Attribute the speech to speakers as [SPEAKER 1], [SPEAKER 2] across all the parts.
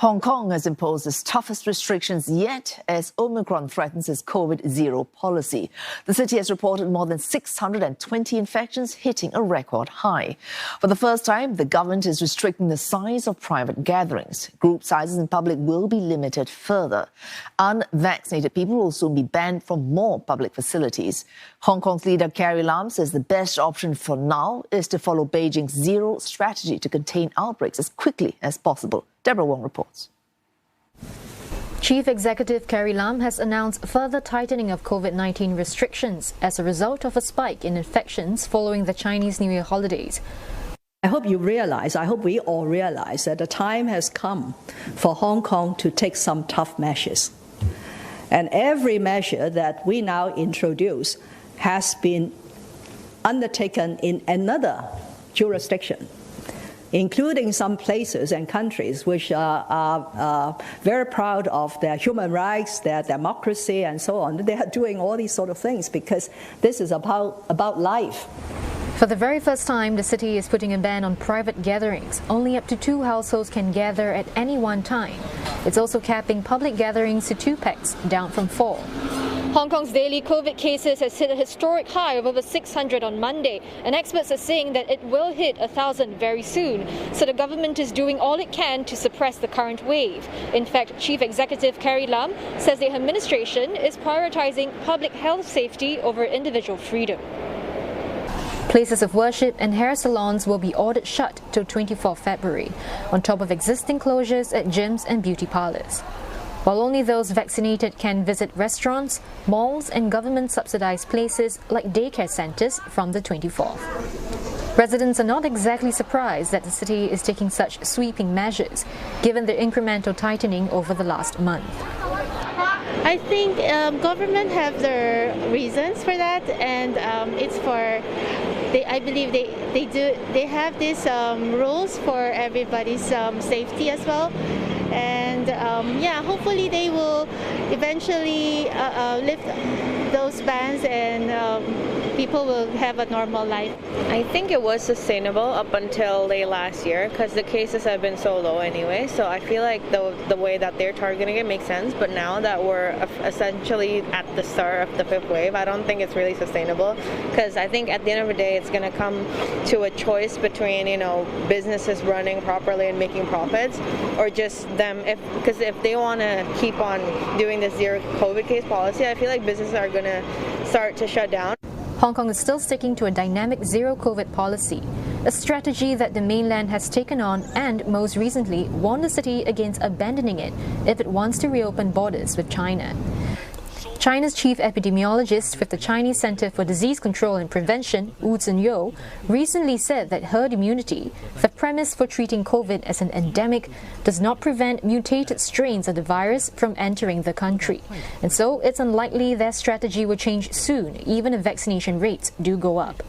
[SPEAKER 1] Hong Kong has imposed its toughest restrictions yet as Omicron threatens its COVID-0 policy. The city has reported more than 620 infections, hitting a record high. For the first time, the government is restricting the size of private gatherings. Group sizes in public will be limited further. Unvaccinated people will soon be banned from more public facilities. Hong Kong's leader Carrie Lam says the best option for now is to follow Beijing's zero strategy to contain outbreaks as quickly as possible. Deborah Wong reports.
[SPEAKER 2] Chief Executive Carrie Lam has announced further tightening of COVID-19 restrictions as a result of a spike in infections following the Chinese New Year holidays.
[SPEAKER 3] I hope we all realize that the time has come for Hong Kong to take some tough measures. And every measure that we now introduce has been undertaken in another jurisdiction, including some places and countries which are very proud of their human rights, their democracy, and so on. They are doing all these sort of things because this is about life.
[SPEAKER 2] For the very first time, the city is putting a ban on private gatherings. Only up to 2 households can gather at any one time. It's also capping public gatherings to 2 packs, down from 4.
[SPEAKER 4] Hong Kong's daily COVID cases has hit a historic high of over 600 on Monday, and experts are saying that it will hit 1,000 very soon. So the government is doing all it can to suppress the current wave. In fact, Chief Executive Carrie Lam says the administration is prioritizing public health safety over individual freedom.
[SPEAKER 2] Places of worship and hair salons will be ordered shut till 24 February, on top of existing closures at gyms and beauty parlours. While only those vaccinated can visit restaurants, malls and government-subsidized places like daycare centres from the 24th. Residents are not exactly surprised that the city is taking such sweeping measures, given the incremental tightening over the last month.
[SPEAKER 5] I think government have their reasons for that, and it's for. I believe they have these rules for everybody's safety as well. And hopefully they will eventually lift those bans and people will have a normal life.
[SPEAKER 6] I think it was sustainable up until late last year because the cases have been so low anyway. So I feel like the way that they're targeting it makes sense. But now that we're essentially at the start of the 5th wave, I don't think it's really sustainable because I think at the end of the day it's going to come to a choice between, businesses running properly and making profits or just them, because if they want to keep on doing this zero COVID case policy, I feel like businesses are going to start to shut down.
[SPEAKER 2] Hong Kong is still sticking to a dynamic zero COVID policy, a strategy that the mainland has taken on and, most recently, warned the city against abandoning it if it wants to reopen borders with China. China's chief epidemiologist with the Chinese Center for Disease Control and Prevention, Wu Zhenyou, recently said that herd immunity, the premise for treating COVID as an endemic, does not prevent mutated strains of the virus from entering the country. And so it's unlikely their strategy will change soon, even if vaccination rates do go up.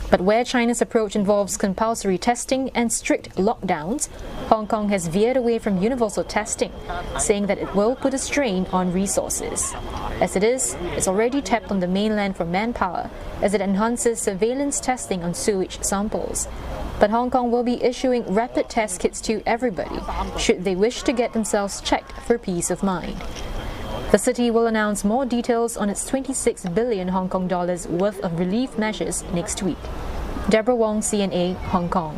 [SPEAKER 2] But where China's approach involves compulsory testing and strict lockdowns, Hong Kong has veered away from universal testing, saying that it will put a strain on resources. As it is, it's already tapped on the mainland for manpower as it enhances surveillance testing on sewage samples. But Hong Kong will be issuing rapid test kits to everybody should they wish to get themselves checked for peace of mind. The city will announce more details on its 26 billion Hong Kong dollars worth of relief measures next week. Deborah Wong, CNA, Hong Kong.